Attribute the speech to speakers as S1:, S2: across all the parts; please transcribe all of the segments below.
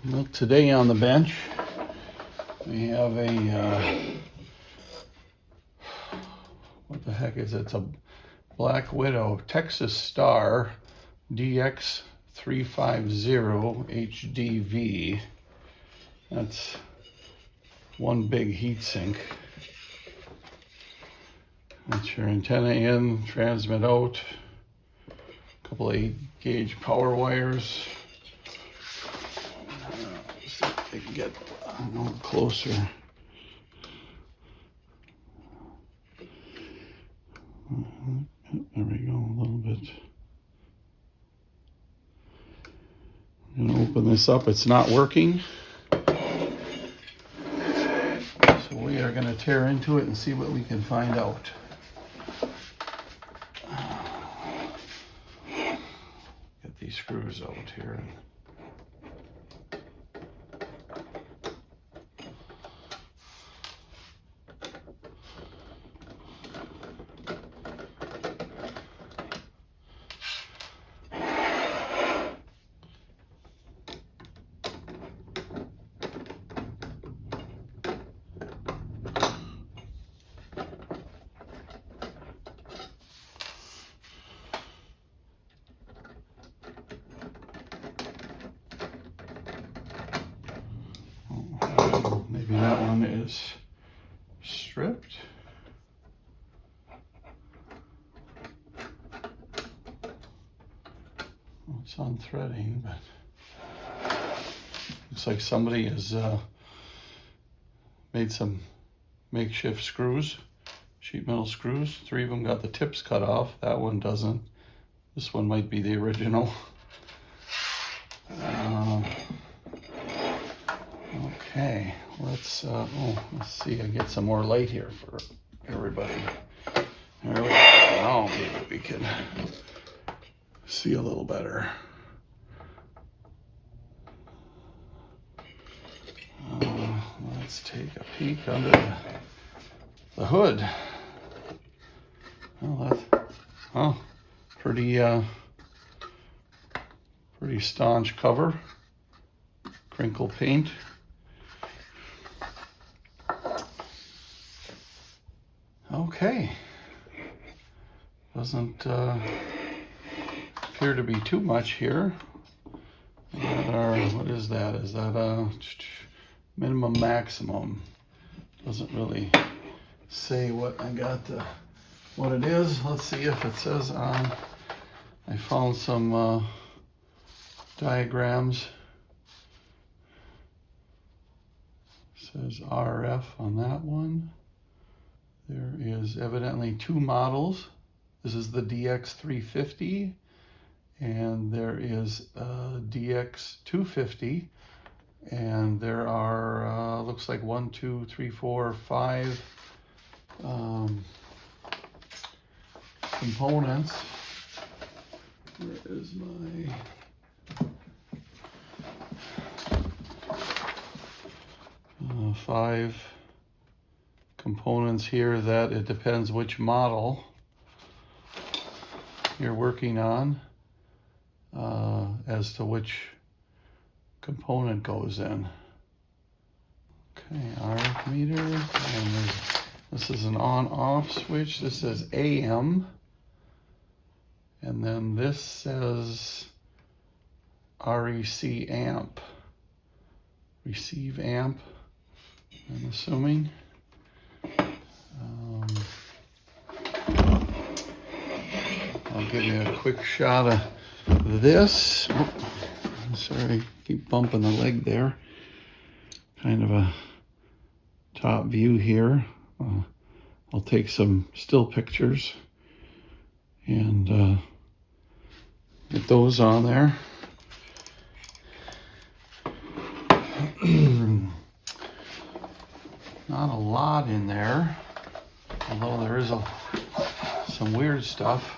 S1: Well, today on the bench, we have a, what the heck is it? It's a Black Widow Texas Star DX350 HDV. That's one big heat sink. That's your antenna in, transmit out, a couple of 8-gauge power wires. See if I can get a little closer. There we go, a little bit. I'm going to open this up. It's not working. So we are going to tear into it and see what we can find out. Get these screws out here. Maybe that one is stripped. Well, it's on threading, but looks like somebody has made some makeshift screws, sheet metal screws. 3 of them got the tips cut off. That one doesn't. This one might be the original. Okay, let's see. I get some more light here for everybody. There we go. Now maybe we can see a little better. Let's take a peek under the hood. Well, that's pretty staunch cover. Crinkle paint. Okay, doesn't appear to be too much here. What is that? Is that a minimum maximum? Doesn't really say what I got. What it is. Let's see if it says on. I found some diagrams. It says RF on that one. There is evidently 2 models. This is the DX350, and there is DX250, and there are, looks like 1, 2, 3, 4, 5 components. Where is my... 5 components here that it depends which model you're working on as to which component goes in. Okay, RF meter, and this is an on-off switch. This says AM, and then this says REC amp, receive amp, I'm assuming. I'll give you a quick shot of this. Oh, sorry, keep bumping the leg there. Kind of a top view here. I'll take some still pictures and get those on there. Not a lot in there, although there is some weird stuff.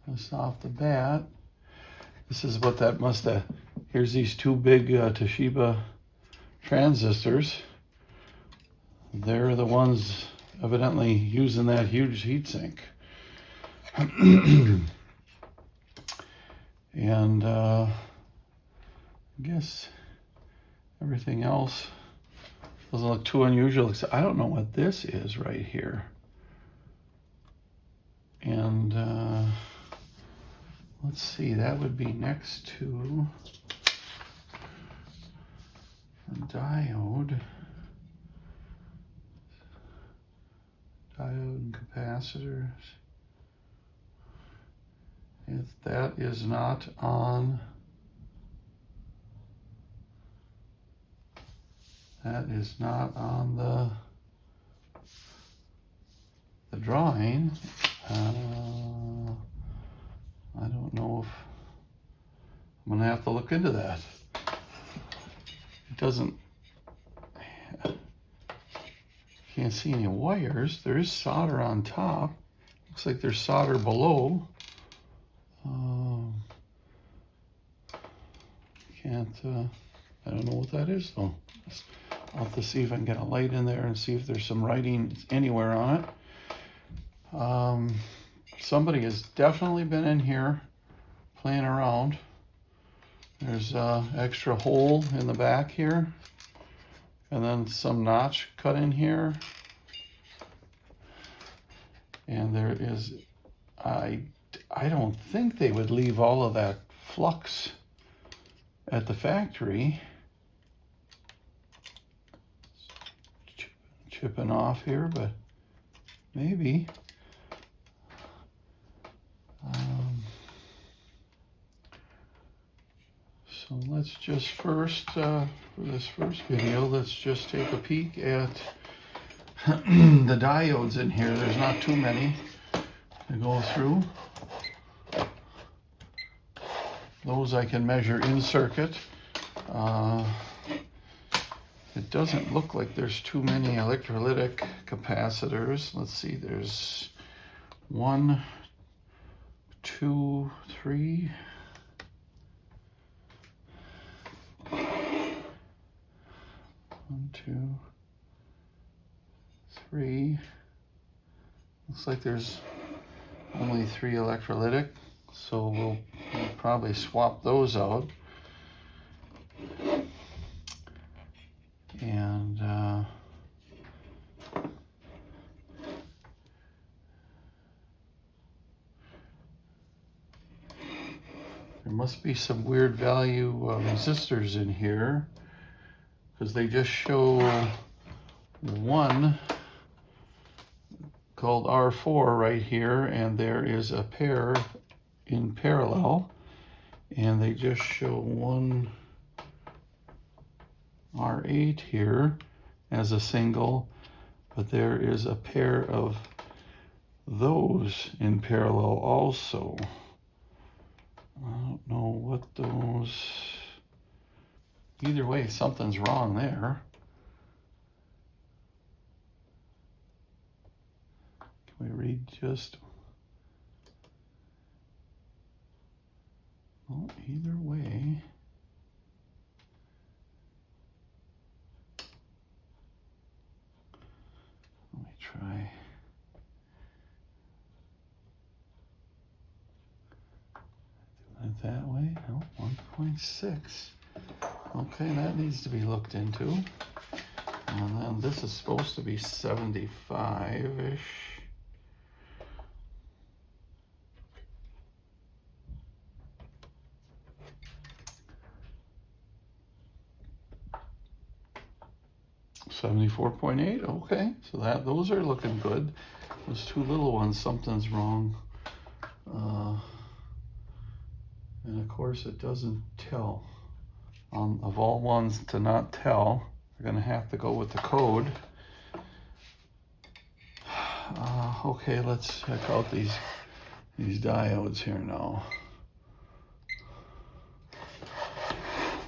S1: Just off the bat, this is what that must have. Here's these 2 big Toshiba transistors. They're the ones evidently using that huge heatsink. And I guess everything else doesn't look too unusual. I don't know what this is right here. And let's see, that would be next to a diode. Diode and capacitors. If that is not on, the drawing, I don't know if I'm gonna have to look into that. It doesn't, can't see any wires. There is solder on top. Looks like there's solder below. I don't know what that is though. I'll have to see if I can get a light in there and see if there's some writing anywhere on it. Somebody has definitely been in here playing around. There's an extra hole in the back here, and then some notch cut in here. And there is, I don't think they would leave all of that flux at the factory. Chipping off here, but maybe. So let's just first, for this first video, let's just take a peek at the diodes in here. There's not too many to go through. Those I can measure in circuit. It doesn't look like there's too many electrolytic capacitors. Let's see, there's 1, 2, 3. 1, 2, 3. Looks like there's only 3 electrolytic, so we'll probably swap those out. And there must be some weird value resistors in here, because they just show one called R4 right here, and there is a pair in parallel, and they just show one R8 here as a single, but there is a pair of those in parallel also. I don't know what those, either way something's wrong there. Can we read just, well, either way. Let me try. Do it that way. No, 1.6. Okay, that needs to be looked into. And then this is supposed to be 75-ish. $74.8. Okay, so those are looking good. Those 2 little ones, something's wrong. And of course it doesn't tell. Of all ones to not tell, we're gonna have to go with the code. Okay, let's check out these diodes here now.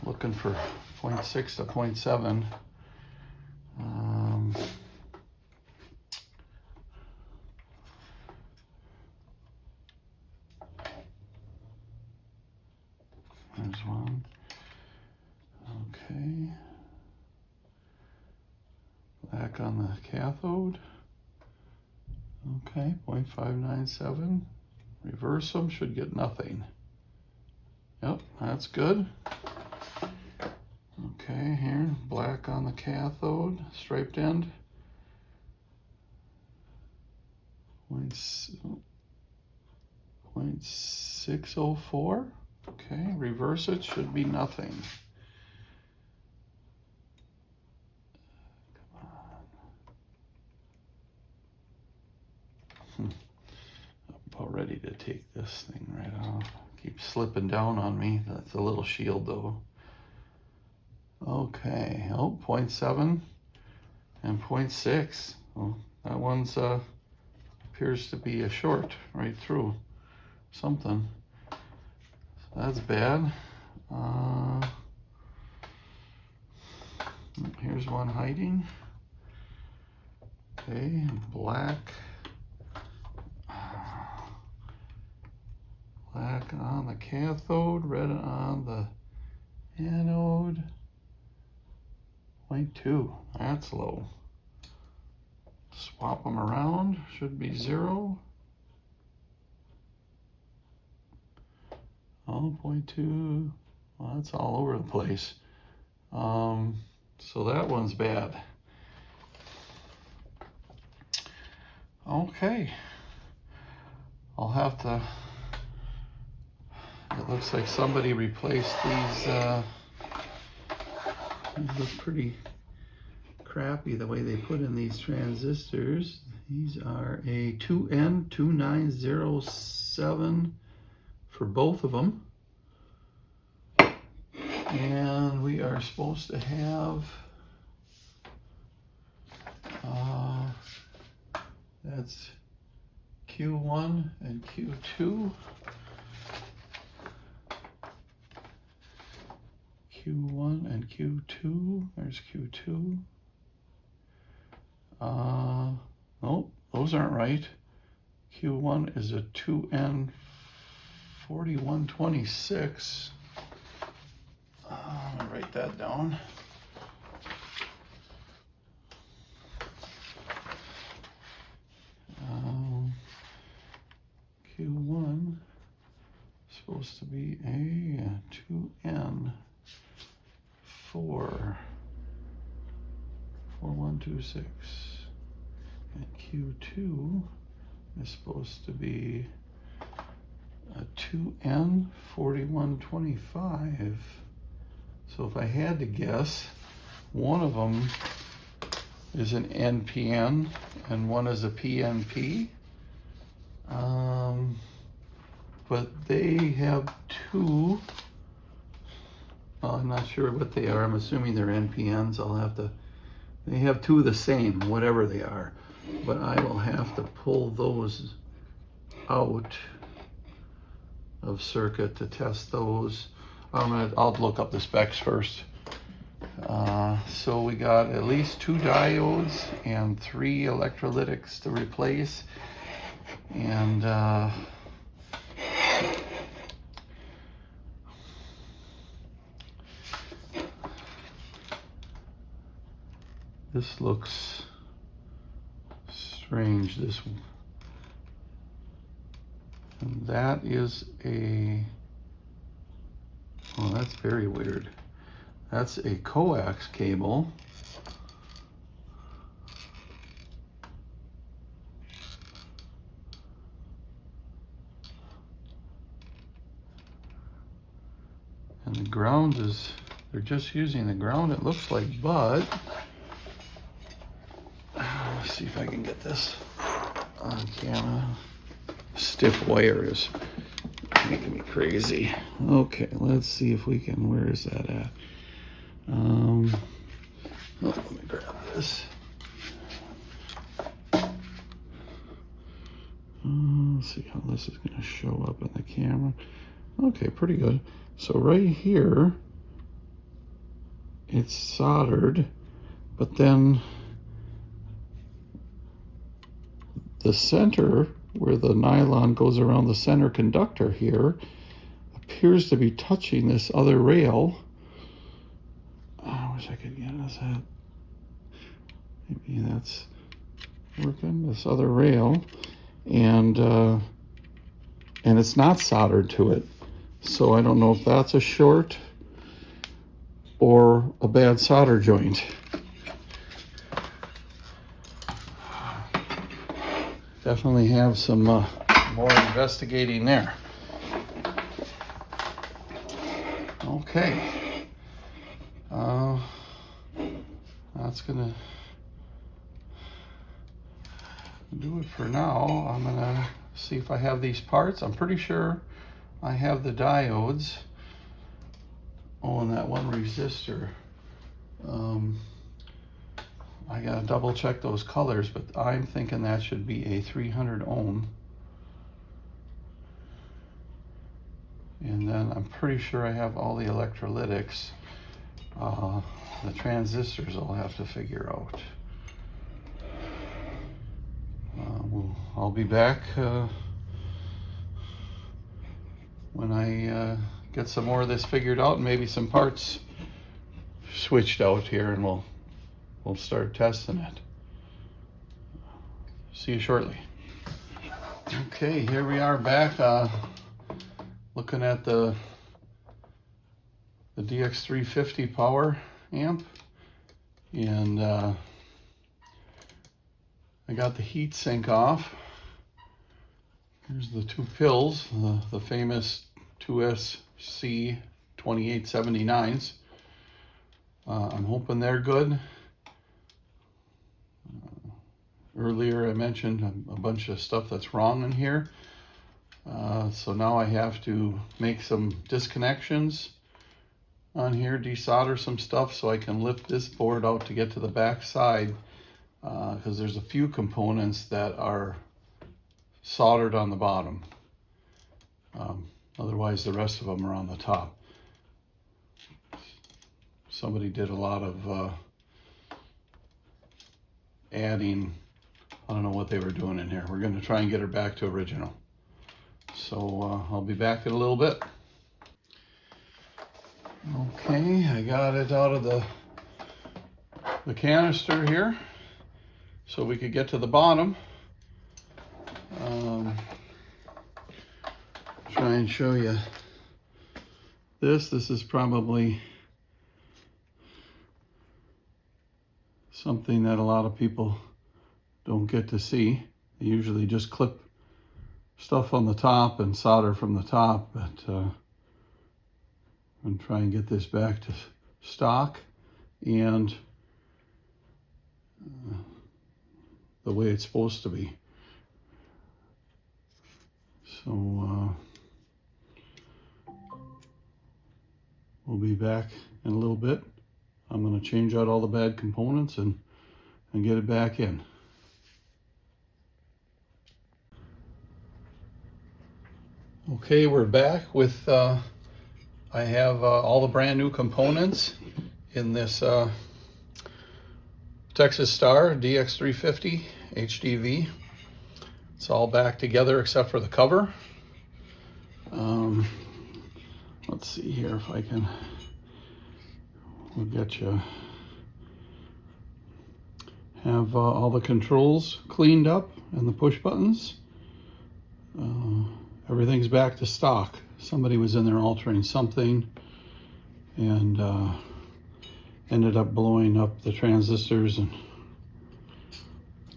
S1: Looking for 0.6 to 0.7. There's one. Okay. Black on the cathode. Okay, 0.597. Reverse them, should get nothing. Yep, that's good. Okay, here, black on the cathode, striped end. 0.604. Okay, reverse it, should be nothing. Come on. I'm about ready to take this thing right off. Keeps slipping down on me. That's a little shield though. Okay, oh, 0.7 and 0.6. Oh, that one's appears to be a short right through something. So that's bad. Here's one hiding. Okay, black. Black on the cathode, red on the anode. 0.2, that's low. Swap them around, should be 0. Oh, 0.2, well, that's all over the place. So that one's bad. Okay, I'll have to, it looks like somebody replaced these look pretty crappy the way they put in these transistors. These are a 2N2907 for both of them. And we are supposed to have that's Q1 and Q2. Q1 and Q2. There's Q2. Nope, those aren't right. Q1 is a 2N4126. I'm gonna write that down. Q1 is supposed to be a 2N4126. And Q2 is supposed to be a 2N4125. So if I had to guess, one of them is an NPN and one is a PNP. But they have two. Well, I'm not sure what they are. I'm assuming they're NPNs. They have two of the same, whatever they are. But I will have to pull those out of circuit to test those. I'll look up the specs first. So we got at least 2 diodes and 3 electrolytics to replace. And this looks strange, this one. And that is oh, that's very weird. That's a coax cable. And the ground is, they're just using the ground, it looks like, but let's see if I can get this on camera. Stiff wire is making me crazy. Okay, let's see if we can, where is that at? Oh, let me grab this. Let's see how this is going to show up in the camera. Okay, pretty good. So right here, it's soldered, but then the center, where the nylon goes around the center conductor here, appears to be touching this other rail. I wish I could get us that. Maybe that's working, this other rail. And it's not soldered to it. So I don't know if that's a short or a bad solder joint. Definitely have some more investigating there. Okay. That's gonna do it for now. I'm gonna see if I have these parts. I'm pretty sure I have the diodes. Oh, and that one resistor. I gotta double check those colors, but I'm thinking that should be a 300 ohm. And then I'm pretty sure I have all the electrolytics. The transistors I'll have to figure out. I'll be back when I get some more of this figured out and maybe some parts switched out here, and we'll start testing it. See you shortly. Okay, here we are back looking at the DX350 power amp, and I got the heat sink off. Here's the two pills, the famous 2SC 2879s. I'm hoping they're good. Earlier I mentioned a bunch of stuff that's wrong in here. So now I have to make some disconnections on here, desolder some stuff so I can lift this board out to get to the back side, because there's a few components that are soldered on the bottom. Otherwise the rest of them are on the top. Somebody did a lot of adding. I don't know what they were doing in here. We're going to try and get her back to original. So I'll be back in a little bit. Okay, I got it out of the canister here so we could get to the bottom. Try and show you this. This is probably something that a lot of people don't get to see. They usually just clip stuff on the top and solder from the top, but I'm going to try and get this back to stock and the way it's supposed to be. So we'll be back in a little bit. I'm going to change out all the bad components and get it back in. Okay, we're back with, I have all the brand new components in this Texas Star DX350 HDV. It's all back together except for the cover. Let's see here if I can, we'll get you, have all the controls cleaned up and the push buttons. Everything's back to stock. Somebody was in there altering something and ended up blowing up the transistors, and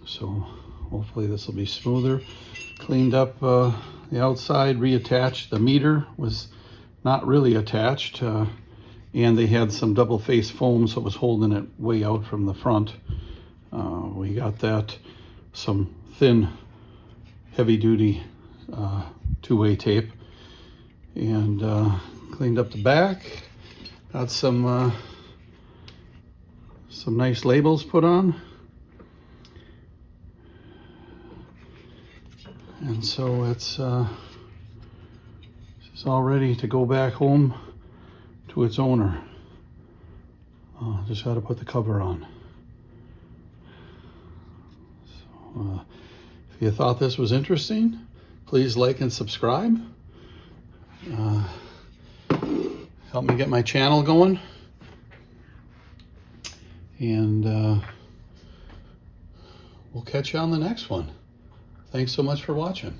S1: so hopefully this will be smoother. Cleaned up the outside, reattached. The meter was not really attached, and they had some double face foam, so it was holding it way out from the front. We got that, some thin, heavy-duty two-way tape, and cleaned up the back. Got some nice labels put on, and so it's all ready to go back home to its owner. Just got to put the cover on. So, if you thought this was interesting, please like and subscribe. Help me get my channel going. And we'll catch you on the next one. Thanks so much for watching.